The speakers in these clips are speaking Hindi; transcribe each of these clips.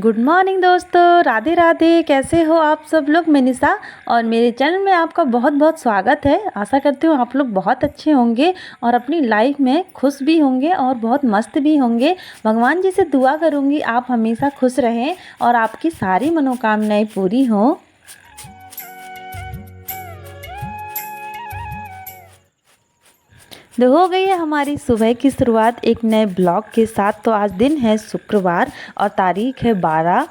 गुड मॉर्निंग दोस्तों, राधे राधे। कैसे हो आप सब लोग। मैं निशा और मेरे चैनल में आपका बहुत बहुत स्वागत है। आशा करती हूँ आप लोग बहुत अच्छे होंगे और अपनी लाइफ में खुश भी होंगे और बहुत मस्त भी होंगे। भगवान जी से दुआ करूँगी आप हमेशा खुश रहें और आपकी सारी मनोकामनाएं पूरी हों। तो हो गई है हमारी सुबह की शुरुआत एक नए ब्लॉग के साथ। तो आज दिन है शुक्रवार और तारीख है 12।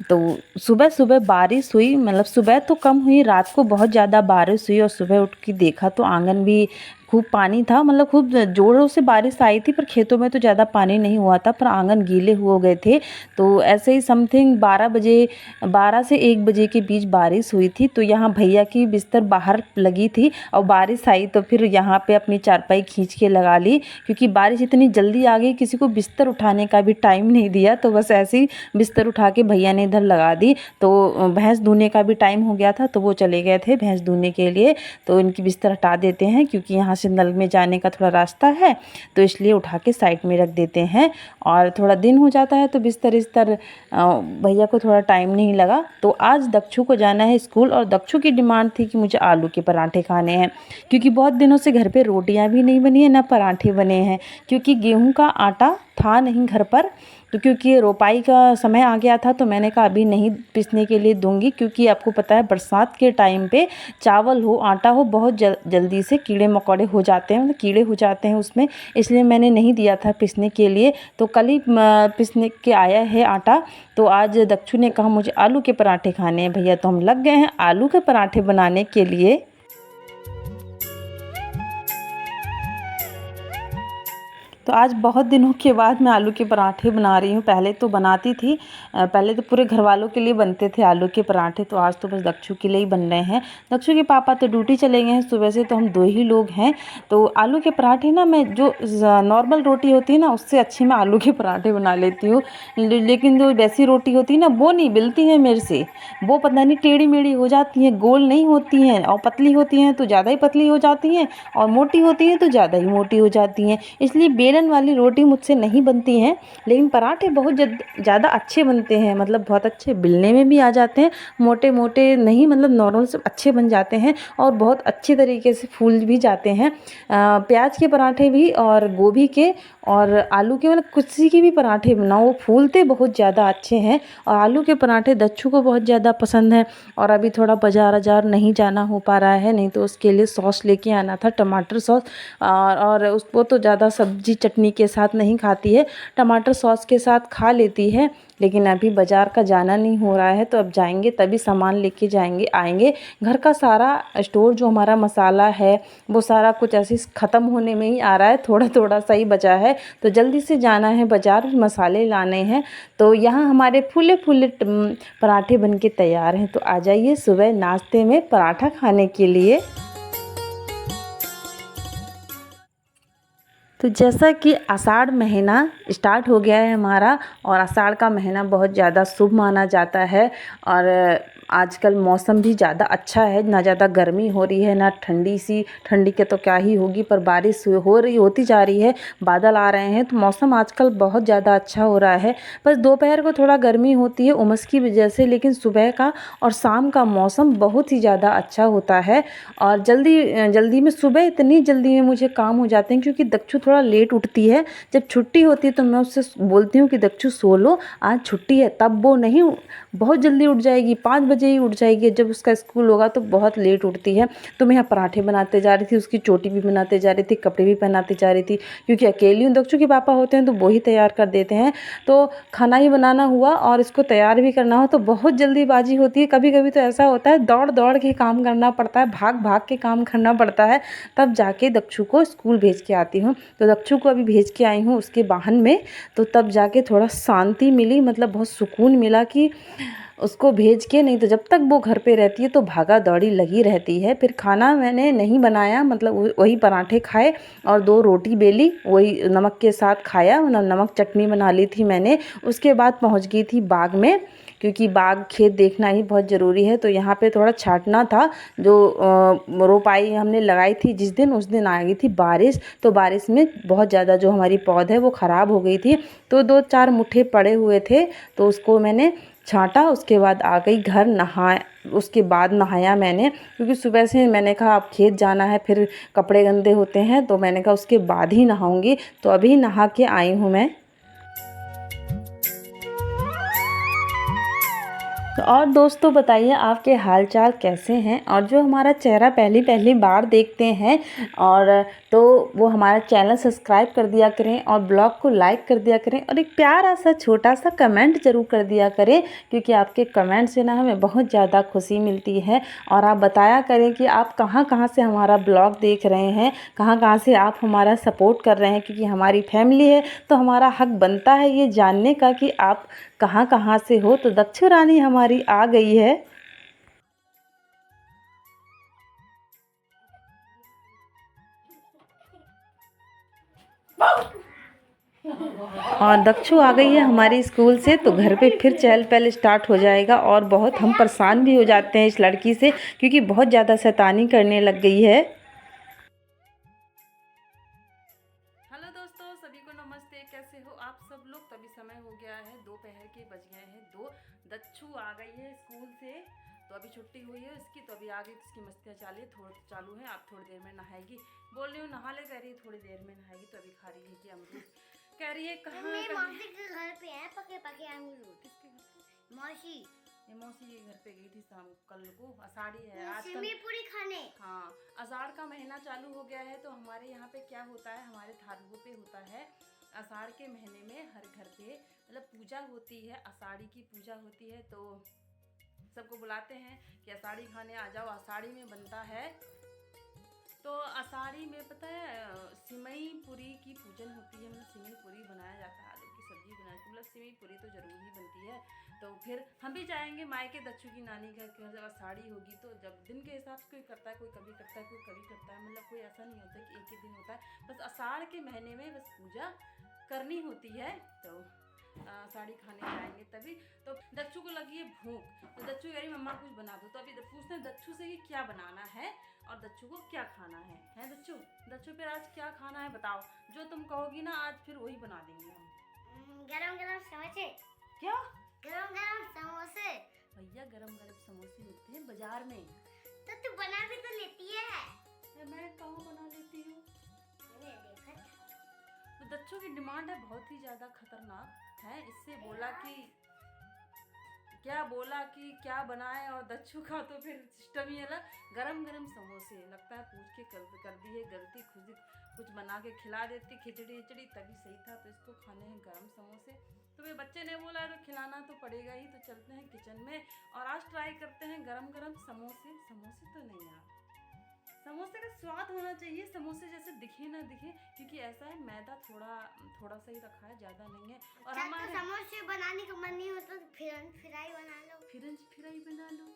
तो सुबह सुबह बारिश हुई, मतलब सुबह तो कम हुई, रात को बहुत ज़्यादा बारिश हुई और सुबह उठ के देखा तो आंगन भी खूब पानी था। मतलब खूब ज़ोरों से बारिश आई थी, पर खेतों में तो ज़्यादा पानी नहीं हुआ था, पर आंगन गीले हो गए थे। तो ऐसे ही समथिंग 12 से 1 बजे के बीच बारिश हुई थी। तो यहाँ भैया की बिस्तर बाहर लगी थी और बारिश आई तो फिर यहाँ पे अपनी चारपाई खींच के लगा ली, क्योंकि बारिश इतनी जल्दी आ गई, किसी को बिस्तर उठाने का भी टाइम नहीं दिया। तो बस ऐसे ही बिस्तर उठा के भैया ने इधर लगा दी। तो भैंस धोने का भी टाइम हो गया था, तो वो चले गए थे भैंस धोने के लिए। तो इनकी बिस्तर हटा देते हैं, क्योंकि यहाँ से नल में जाने का थोड़ा रास्ता है, तो इसलिए उठा के साइड में रख देते हैं। और थोड़ा दिन हो जाता है तो बिस्तर भैया को थोड़ा टाइम नहीं लगा। तो आज दक्षु को जाना है स्कूल और दक्षु की डिमांड थी कि मुझे आलू के पराठे खाने हैं, क्योंकि बहुत दिनों से घर पे रोटियां भी नहीं बनी है ना पराठे बने हैं, क्योंकि गेहूं का आटा था नहीं घर पर। तो क्योंकि रोपाई का समय आ गया था तो मैंने कहा अभी नहीं पीसने के लिए दूंगी, क्योंकि आपको पता है बरसात के टाइम पे चावल हो आटा हो बहुत जल्दी से कीड़े मकोड़े हो जाते हैं, मतलब कीड़े हो जाते हैं उसमें, इसलिए मैंने नहीं दिया था पीसने के लिए। तो कल ही पीसने के आया है आटा। तो आज दक्षु ने कहा मुझे आलू के पराठे खाने हैं भैया, तो हम लग गए हैं आलू के पराठे बनाने के लिए। तो आज बहुत दिनों के बाद मैं आलू के पराठे बना रही हूँ। पहले तो बनाती थी, पहले तो पूरे घर वालों के लिए बनते थे आलू के पराठे, तो आज तो बस दक्षु के लिए ही बन रहे हैं। दक्षु के पापा तो ड्यूटी चले गए हैं सुबह से, तो हम 2 ही लोग हैं। तो आलू के पराठे ना, मैं जो नॉर्मल रोटी होती है ना उससे अच्छी मैं आलू के पराठे बना लेती हूँ, लेकिन जो वैसी रोटी होती है ना वो नहीं मिलती है मेरे से। वो पता नहीं टेढ़ी मेढ़ी हो जाती हैं, गोल नहीं होती हैं, और पतली होती हैं तो ज़्यादा ही पतली हो जाती हैं, और मोटी होती हैं तो ज़्यादा ही मोटी हो जाती हैं। इसलिए बेलन वाली रोटी मुझसे नहीं बनती हैं, लेकिन पराठे बहुत ज़्यादा अच्छे बनते हैं, मतलब बहुत अच्छे बेलने में भी आ जाते हैं, मोटे मोटे नहीं, मतलब नॉर्मल से अच्छे बन जाते हैं और बहुत अच्छे तरीके से फूल भी जाते हैं। प्याज के पराठे भी और गोभी के और आलू के, मतलब किसी के भी पराठे बनाओ वो फूलते बहुत ज़्यादा अच्छे हैं। और आलू के पराठे दक्षु को बहुत ज़्यादा पसंद है। और अभी थोड़ा बाज़ार नहीं जाना हो पा रहा है, नहीं तो उसके लिए सॉस लेके आना था, टमाटर सॉस। और उसको तो ज़्यादा सब्जी चटनी के साथ नहीं खाती है, टमाटर सॉस के साथ खा लेती है। लेकिन अभी बाज़ार का जाना नहीं हो रहा है, तो अब जाएंगे तभी सामान लेके आएंगे। घर का सारा स्टोर जो हमारा मसाला है वो सारा कुछ ऐसे ख़त्म होने में ही आ रहा है, थोड़ा थोड़ा सा ही बचा है। तो जल्दी से जाना है बाज़ार, मसाले लाने हैं। तो यहाँ हमारे फूले फूले पराठे बन के तैयार हैं। तो आ जाइए सुबह नाश्ते में पराठा खाने के लिए। तो जैसा कि आषाढ़ महीना स्टार्ट हो गया है हमारा, और आषाढ़ का महीना बहुत ज़्यादा शुभ माना जाता है। और आजकल मौसम भी ज़्यादा अच्छा है, ना ज़्यादा गर्मी हो रही है ना ठंडी के तो क्या ही होगी, पर बारिश होती जा रही है, बादल आ रहे हैं, तो मौसम आजकल बहुत ज़्यादा अच्छा हो रहा है। बस दोपहर को थोड़ा गर्मी होती है उमस की वजह से, लेकिन सुबह का और शाम का मौसम बहुत ही ज़्यादा अच्छा होता है। और जल्दी में सुबह इतनी जल्दी में मुझे काम हो जाते हैं, क्योंकि दक्षु थोड़ा लेट उठती है। जब छुट्टी होती है तो मैं उससे बोलती हूँ कि दक्षु सो लो, आज छुट्टी है, तब वो नहीं, बहुत जल्दी उठ जाएगी, 5 बजे ही उठ जाएगी। जब उसका स्कूल होगा तो बहुत लेट उठती है। तो मैं यहाँ पराठे बनाते जा रही थी, उसकी चोटी भी बनाते जा रही थी, कपड़े भी पहनाते जा रही थी, क्योंकि अकेली हूँ। दक्षु के पापा होते हैं तो वो ही तैयार कर देते हैं। तो खाना ही बनाना हुआ और इसको तैयार भी करना हो तो बहुत जल्दीबाजी होती है। कभी कभी तो ऐसा होता है दौड़ दौड़ के काम करना पड़ता है, भाग भाग के काम करना पड़ता है, तब जाके दक्षु को स्कूल भेज के आती हूँ। तो दक्षु को अभी भेज के आई हूँ उसके वाहन में, तो तब जाके थोड़ा शांति मिली, मतलब बहुत सुकून मिला कि उसको भेज के, नहीं तो जब तक वो घर पे रहती है तो भागा दौड़ी लगी रहती है। फिर खाना मैंने नहीं बनाया, मतलब वही पराठे खाए और 2 रोटी बेली, वही नमक के साथ खाया, मतलब नमक चटनी बना ली थी मैंने। उसके बाद पहुंच गई थी बाग में, क्योंकि बाग खेत देखना ही बहुत ज़रूरी है। तो यहाँ पे थोड़ा छांटना था। जो रोपाई हमने लगाई थी जिस दिन, उस दिन आ गई थी बारिश। तो बारिश में बहुत ज़्यादा जो हमारी पौध है वो ख़राब हो गई थी। तो 2-4 मुट्ठे पड़े हुए थे, तो उसको मैंने छांटा। उसके बाद आ गई घर, उसके बाद नहाया मैंने, क्योंकि सुबह से मैंने कहा अब खेत जाना है, फिर कपड़े गंदे होते हैं, तो मैंने कहा उसके बाद ही नहाऊंगी। तो अभी नहा के आई हूँ मैं। और दोस्तों बताइए आपके हाल चाल कैसे हैं। और जो हमारा चेहरा पहली पहली बार देखते हैं और तो वो हमारा चैनल सब्सक्राइब कर दिया करें और ब्लॉग को लाइक कर दिया करें और एक प्यारा सा छोटा सा कमेंट ज़रूर कर दिया करें, क्योंकि आपके कमेंट से ना हमें बहुत ज़्यादा खुशी मिलती है। और आप बताया करें कि आप कहाँ कहाँ से हमारा ब्लॉग देख रहे हैं, कहाँ कहाँ से आप हमारा सपोर्ट कर रहे हैं, क्योंकि हमारी फैमिली है तो हमारा हक बनता है ये जानने का कि आप कहाँ कहाँ से हो। तो दक्षु रानी हमारी आ गई है। और दक्षु आ गई है हमारी स्कूल से, तो घर पे फिर चहल पहल स्टार्ट हो जाएगा। और बहुत हम परेशान भी हो जाते हैं इस लड़की से, क्योंकि बहुत ज़्यादा शैतानी करने लग गई है। हेलो दोस्तों, सभी को नमस्ते। कैसे हो आप सब लोग। तभी समय हो गया है, दोपहर के बज गए हैं 2। दक्षु आ गई है स्कूल से, तो अभी छुट्टी हुई है इसकी, तो अभी आ गई। इसकी मस्तियाँ चालू है। आप थोड़ी देर में नहाएगी, बोल रही हूँ नहा ले, कह रही है थोड़ी देर में नहाएगी। तो अभी खा रही है कि अमरूद, कह रही है कहाँ मौसी के घर पे है पके पके अमरूद। किसके घर पे? मौसी। ये मौसी के घर पे गई थी शाम कल को। आषाढ़ी है आज, सिमी पूरी खाने। हाँ, आषाढ़ का महीना चालू हो गया है। तो हमारे यहाँ पे क्या होता है, हमारे धार्मिकों पे होता है आषाढ़ के महीने में हर घर पे मतलब पूजा होती है, आषाढ़ी की पूजा होती है। तो सबको बुलाते हैं कि आषाढ़ी खाने आ जाओ। आषाढ़ी में बनता है, तो आषाढ़ी में पता है सिमई पूरी की पूजन होती है। मतलब सिमई पूरी बनाया जाता है, आलू की सब्जी बनाई, मतलब सिमई पूरी तो जरूर ही बनती है। तो फिर हम भी जाएंगे मायके दक्षु की नानी घर के। जब आषाढ़ी होगी तो जब दिन के हिसाब से कोई करता है, कोई कभी करता है, कोई कभी करता है, मतलब कोई ऐसा नहीं होता कि एक ही दिन होता है। बस आषाढ़ के महीने में बस पूजा करनी होती है। तो साड़ी खाने जाएंगे तभी। तो दक्षु को लगी है भूख, तो दक्षु कह रही मम्मा कुछ बना दो। तो अभी पूछते हैं दक्षु से कि क्या बनाना है और दक्षु को क्या खाना है। दक्षु, दक्षु फिर आज क्या खाना है बताओ। जो तुम कहोगी ना आज फिर वही बना देंगे हम। गरम गरम समोसे। क्या? गरम गरम समोसे। भैया गरम गरम समोसे मिलते हैं बाजार में। तो तू बना भी तो लेती है। मैं कहाँ बना लेती हूँ। मैंने देखा था। तो दक्षु की डिमांड है बहुत ही ज़्यादा खतरनाक है। इससे बोला कि क्या बनाए, और दक्षु का तो फिर सिस्टम ही अलग। गरम गरम समोसे, लगता है पूछ के कर दी है गलती, खुद कुछ बना के खिला देती खिचड़ी तभी सही था। तो इसको खाने हैं गरम समोसे। तो वे बच्चे ने बोला तो खिलाना तो पड़ेगा ही। तो चलते हैं किचन में और आज ट्राई करते हैं गरम गरम समोसे। समोसे तो नहीं यार, समोसे का स्वाद होना चाहिए, समोसे जैसे दिखे ना दिखे, क्योंकि ऐसा है मैदा थोड़ा सा ही रखा है, ज़्यादा नहीं है। और हमारे समोसे बनाने का मन नहीं होता तो फ्रेंच फ्राई बना लो। फ्रेंच फ्राई बना लो।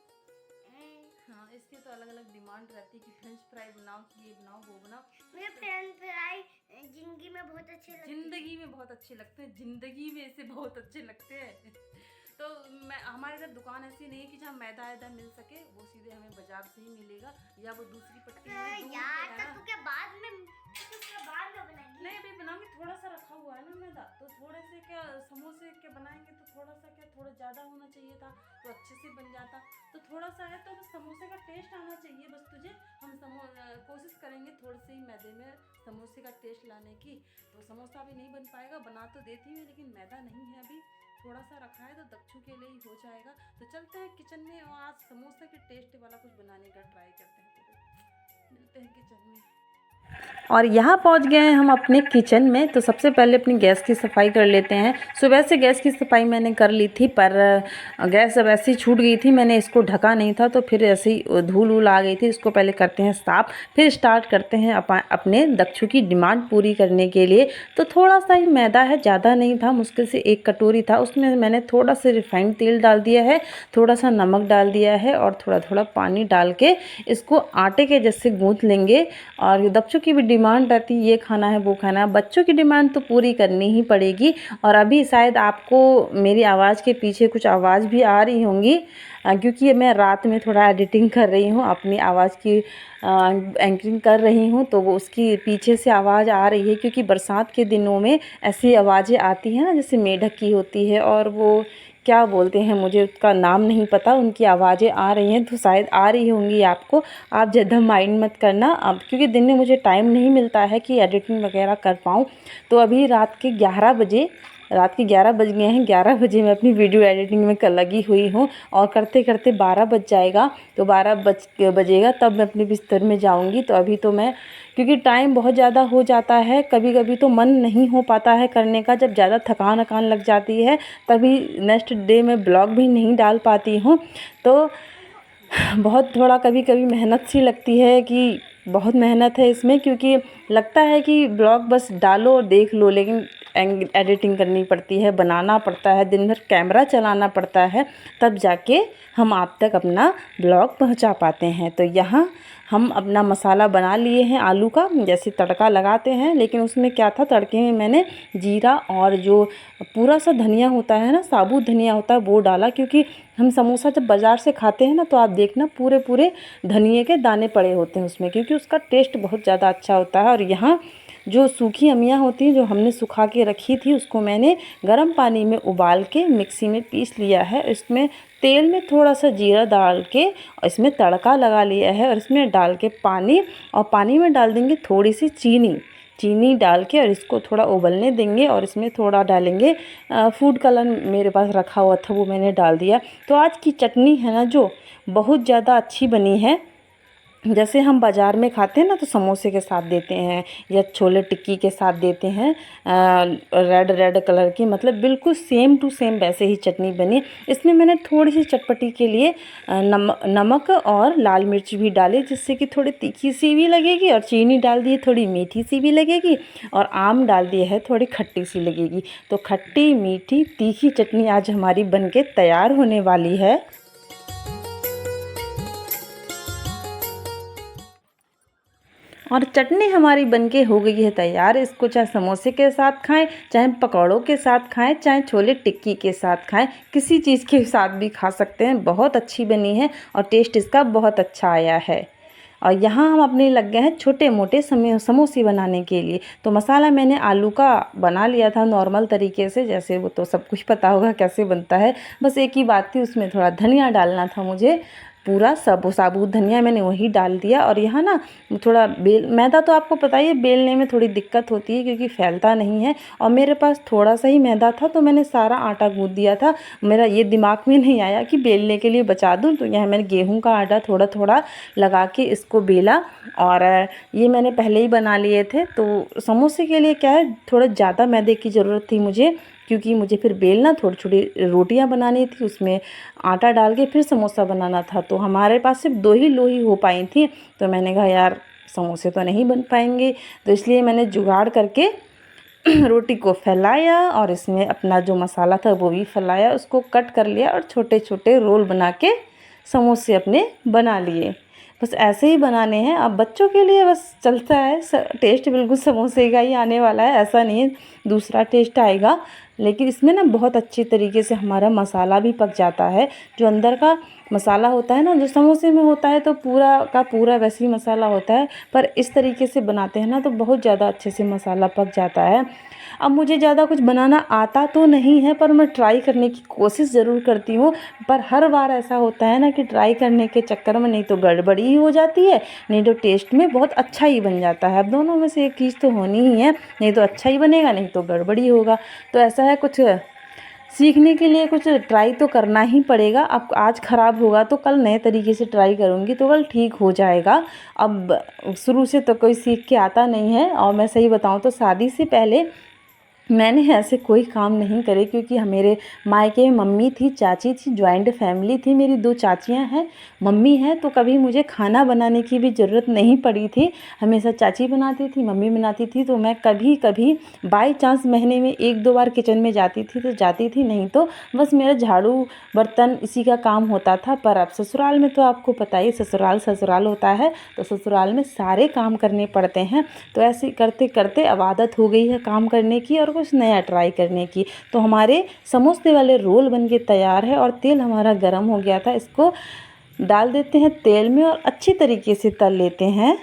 हाँ, इसकी तो अलग अलग डिमांड रहती है कि फ्रेंच फ्राई बनाओ, कि ये बनाओ वो बनाओ। मुझे फ्रेंच फ्राई जिंदगी में बहुत अच्छे लगते हैं। जिंदगी में बहुत अच्छे लगते हैं, जिंदगी में ऐसे बहुत अच्छे लगते हैं। तो हमारे इधर दुकान ऐसी नहीं है कि जहाँ मैदा मिल सके, वो सीधे हमें बाजार से ही मिलेगा, या वो दूसरी पट्टी में यार तो तू क्या बाद में बनाएंगी? नहीं, अभी बनाऊंगी। थोड़ा सा रखा हुआ है ना मैदा, तो थोड़े से क्या समोसे के बनाएंगे तो थोड़ा सा क्या, थोड़ा ज़्यादा होना चाहिए था तो अच्छे से बन जाता। तो थोड़ा सा है तो बस समोसे का टेस्ट आना चाहिए बस तुझे। हम कोशिश करेंगे थोड़े से ही मैदे में समोसे का टेस्ट लाने की। तो समोसा अभी नहीं बन पाएगा, बना तो देती हूँ लेकिन मैदा नहीं है अभी, थोड़ा सा रखा है तो दक्षु के लिए ही हो जाएगा। तो चलते हैं किचन में और आज समोसा के टेस्ट वाला कुछ बनाने का ट्राई करते हैं। तो मिलते हैं किचन में। और यहाँ पहुँच गए हैं हम अपने किचन में। तो सबसे पहले अपनी गैस की सफाई कर लेते हैं। सुबह से गैस की सफाई मैंने कर ली थी, पर गैस अब ऐसी छूट गई थी, मैंने इसको ढका नहीं था, तो फिर ऐसे ही धूल वूल आ गई थी। इसको पहले करते हैं साफ़, फिर स्टार्ट करते हैं अपने दक्षु की डिमांड पूरी करने के लिए। तो थोड़ा सा ही मैदा है, ज़्यादा नहीं था, मुश्किल से 1 कटोरी था। उसमें मैंने थोड़ा सा रिफाइंड तेल डाल दिया है, थोड़ा सा नमक डाल दिया है और थोड़ा थोड़ा पानी डाल के इसको आटे के जैसे गूँथ लेंगे। और दक्षु बच्चों की भी डिमांड रहती है, ये खाना है वो खाना है, बच्चों की डिमांड तो पूरी करनी ही पड़ेगी। और अभी शायद आपको मेरी आवाज़ के पीछे कुछ आवाज़ भी आ रही होंगी, क्योंकि मैं रात में थोड़ा एडिटिंग कर रही हूँ, अपनी आवाज़ की एंकरिंग कर रही हूँ, तो वो उसकी पीछे से आवाज़ आ रही है। क्योंकि बरसात के दिनों में ऐसी आवाज़ें आती हैं ना, जैसे मेढक की होती है, और वो क्या बोलते हैं मुझे उसका नाम नहीं पता, उनकी आवाज़ें आ रही हैं, तो शायद आ रही होंगी आपको। आप ज़्यादा माइंड मत करना अब, क्योंकि दिन में मुझे टाइम नहीं मिलता है कि एडिटिंग वगैरह कर पाऊँ। तो अभी रात के 11 बज गए हैं, 11 बजे मैं अपनी वीडियो एडिटिंग में लगी हुई हूँ, और करते करते 12 बज जाएगा। तो 12 बजेगा तब मैं अपने बिस्तर में जाऊँगी। तो अभी तो मैं, क्योंकि टाइम बहुत ज़्यादा हो जाता है, कभी कभी तो मन नहीं हो पाता है करने का, जब ज़्यादा थकान लग जाती है तभी नेक्स्ट डे में ब्लॉग भी नहीं डाल पाती हूँ। तो बहुत थोड़ा कभी कभी मेहनत सी लगती है कि बहुत मेहनत है इसमें, क्योंकि लगता है कि ब्लॉग बस डालो और देख लो, लेकिन एडिटिंग करनी पड़ती है, बनाना पड़ता है, दिन भर कैमरा चलाना पड़ता है, तब जाके हम आप तक अपना ब्लॉग पहुंचा पाते हैं। तो यहाँ हम अपना मसाला बना लिए हैं आलू का, जैसे तड़का लगाते हैं, लेकिन उसमें क्या था, तड़के में मैंने जीरा और जो पूरा सा धनिया होता है ना, साबुत धनिया होता है, वो डाला। क्योंकि हम समोसा जब बाज़ार से खाते हैं ना, तो आप देखना पूरे पूरे धनिए के दाने पड़े होते हैं उसमें, क्योंकि उसका टेस्ट बहुत ज़्यादा अच्छा होता है। और यहाँ जो सूखी अमियाँ होती हैं, जो हमने सुखा के रखी थी, उसको मैंने गर्म पानी में उबाल के मिक्सी में पीस लिया है। इसमें तेल में थोड़ा सा जीरा डाल के और इसमें तड़का लगा लिया है, और इसमें डाल के पानी, और पानी में डाल देंगे थोड़ी सी चीनी डाल के, और इसको थोड़ा उबलने देंगे। और इसमें थोड़ा डालेंगे फूड कलर, मेरे पास रखा हुआ था वो मैंने डाल दिया। तो आज की चटनी है ना, जो बहुत ज़्यादा अच्छी बनी है। जैसे हम बाज़ार में खाते हैं ना, तो समोसे के साथ देते हैं या छोले टिक्की के साथ देते हैं, रेड कलर की, मतलब बिल्कुल सेम टू सेम वैसे ही चटनी बनी। इसमें मैंने थोड़ी सी चटपटी के लिए नमक और लाल मिर्च भी डाले, जिससे कि थोड़ी तीखी सी भी लगेगी, और चीनी डाल दी थोड़ी मीठी सी भी लगेगी, और आम डाल दिए है थोड़ी खट्टी सी लगेगी। तो खट्टी मीठी तीखी चटनी आज हमारी बनके तैयार होने वाली है। और चटनी हमारी बनके हो गई है तैयार। इसको चाहे समोसे के साथ खाएं, चाहे पकौड़ों के साथ खाएं, चाहे छोले टिक्की के साथ खाएं, किसी चीज़ के साथ भी खा सकते हैं। बहुत अच्छी बनी है और टेस्ट इसका बहुत अच्छा आया है। और यहाँ हम अपने लग गए हैं छोटे मोटे समोसे बनाने के लिए। तो मसाला मैंने आलू का बना लिया था नॉर्मल तरीके से, जैसे वो तो सब कुछ पता होगा कैसे बनता है। बस एक ही बात थी, उसमें थोड़ा धनिया डालना था मुझे, पूरा साबुत धनिया मैंने वही डाल दिया। और यहाँ ना थोड़ा मैदा तो आपको पता ही है, बेलने में थोड़ी दिक्कत होती है क्योंकि फैलता नहीं है, और मेरे पास थोड़ा सा ही मैदा था, तो मैंने सारा आटा गूँथ दिया था। मेरा ये दिमाग में नहीं आया कि बेलने के लिए बचा दूँ, तो यहाँ मैंने गेहूं का आटा थोड़ा थोड़ा लगा के इसको बेला। और ये मैंने पहले ही बना लिए थे। तो समोसे के लिए क्या है, थोड़ा ज़्यादा मैदे की ज़रूरत थी मुझे, क्योंकि मुझे फिर बेलना, थोड़ी छोटी रोटियां बनानी थी, उसमें आटा डाल के फिर समोसा बनाना था। तो हमारे पास सिर्फ 2 ही लोई हो पाई थी, तो मैंने कहा यार समोसे तो नहीं बन पाएंगे, तो इसलिए मैंने जुगाड़ करके रोटी को फैलाया, और इसमें अपना जो मसाला था वो भी फैलाया, उसको कट कर लिया, और छोटे छोटे रोल बना के समोसे अपने बना लिए। बस ऐसे ही बनाने हैं। अब बच्चों के लिए बस चलता है, टेस्ट बिल्कुल समोसे का ही आने वाला है, ऐसा नहीं है दूसरा टेस्ट आएगा। लेकिन इसमें ना बहुत अच्छी तरीके से हमारा मसाला भी पक जाता है। जो अंदर का मसाला होता है ना, जो समोसे में होता है तो पूरा का पूरा वैसे ही मसाला होता है, पर इस तरीके से बनाते हैं ना तो बहुत ज़्यादा अच्छे से मसाला पक जाता है। अब मुझे ज़्यादा कुछ बनाना आता तो नहीं है, पर मैं ट्राई करने की कोशिश ज़रूर करती हूँ। पर हर बार ऐसा होता है ना कि ट्राई करने के चक्कर में नहीं तो गड़बड़ी ही हो जाती है, नहीं तो टेस्ट में बहुत अच्छा ही बन जाता है। अब दोनों में से एक चीज़ तो होनी ही है, नहीं तो अच्छा ही बनेगा, नहीं तो गड़बड़ी होगा। तो ऐसा है, कुछ सीखने के लिए कुछ ट्राई तो करना ही पड़ेगा। अब आज ख़राब होगा तो कल नए तरीके से ट्राई करूँगी तो कल ठीक हो जाएगा। अब शुरू से तो कोई सीख के आता नहीं है। और मैं सही बताऊँ तो शादी से पहले मैंने ऐसे कोई काम नहीं करे क्योंकि मेरे मायके में मम्मी थी, चाची थी, जॉइंट फैमिली थी, मेरी 2 चाचियाँ हैं, मम्मी हैं, तो कभी मुझे खाना बनाने की भी ज़रूरत नहीं पड़ी थी। हमेशा चाची बनाती थी, मम्मी बनाती थी, तो मैं कभी-कभी बाय चांस महीने में 1-2 बार किचन में जाती थी तो जाती थी, नहीं तो बस मेरा झाड़ू, बर्तन इसी का काम होता था। पर अब ससुराल में तो आपको पता ही ससुराल ससुराल होता है, तो ससुराल में सारे काम करने पड़ते हैं। तो ऐसे करते-करते अब आदत हो गई है काम करने की और कुछ नया ट्राई करने की। तो हमारे समोसे वाले रोल बन के तैयार है और तेल हमारा गर्म हो गया था। इसको डाल देते हैं तेल में और अच्छी तरीके से तल लेते हैं।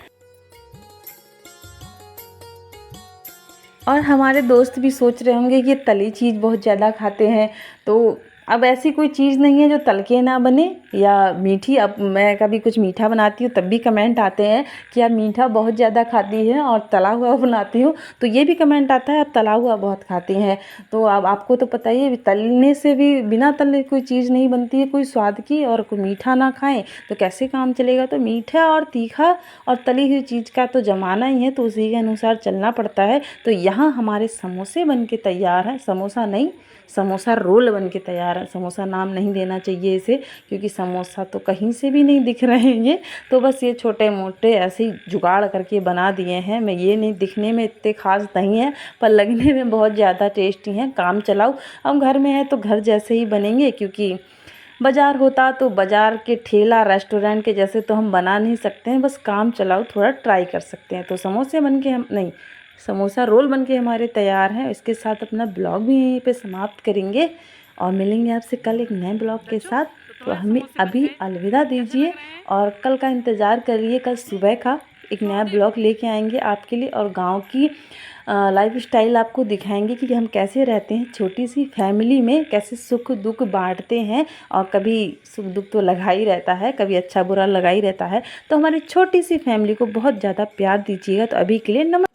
और हमारे दोस्त भी सोच रहे होंगे कि तली चीज़ बहुत ज़्यादा खाते हैं, तो अब ऐसी कोई चीज़ नहीं है जो तल के ना बने या मीठी। अब मैं कभी कुछ मीठा बनाती हूँ तब भी कमेंट आते हैं कि आप मीठा बहुत ज़्यादा खाती हैं और तला हुआ बनाती हूँ तो ये भी कमेंट आता है आप तला हुआ बहुत खाती हैं। तो अब आपको तो पता ही है तलने से भी, बिना तले कोई चीज़ नहीं बनती है कोई स्वाद की, और कोई मीठा ना खाएं तो कैसे काम चलेगा। तो मीठा और तीखा और तली हुई चीज़ का तो ज़माना ही है, तो उसी के अनुसार चलना पड़ता है। तो यहाँ हमारे समोसे बन के तैयार हैं, समोसा नहीं, समोसा रोल बन के तैयार है। समोसा नाम नहीं देना चाहिए इसे, क्योंकि समोसा तो कहीं से भी नहीं दिख रहे हैं ये, तो बस ये छोटे मोटे ऐसे ही जुगाड़ करके बना दिए हैं। मैं ये नहीं, दिखने में इतने खास नहीं है पर लगने में बहुत ज़्यादा टेस्टी हैं, काम चलाओ। अब घर में है तो घर जैसे ही बनेंगे, क्योंकि बाज़ार होता तो बाज़ार के ठेला रेस्टोरेंट के जैसे तो हम बना नहीं सकते हैं, बस काम चलाओ थोड़ा ट्राई कर सकते हैं। तो समोसे बन के हम नहीं, समोसा रोल बन के हमारे तैयार हैं। इसके साथ अपना ब्लॉग भी यहीं पे समाप्त करेंगे और मिलेंगे आपसे कल एक नए ब्लॉग के साथ। तो हमें अभी अलविदा दीजिए और कल का इंतज़ार करिए। कल सुबह का एक नया ब्लॉग लेके आएंगे आपके लिए और गांव की लाइफ स्टाइल आपको दिखाएंगे कि हम कैसे रहते हैं छोटी सी फैमिली में, कैसे सुख दुख बांटते हैं। और कभी सुख दुख तो लगा ही रहता है, कभी अच्छा बुरा लगा ही रहता है। तो हमारी छोटी सी फैमिली को बहुत ज़्यादा प्यार दीजिएगा। तो अभी के लिए नमस्कार।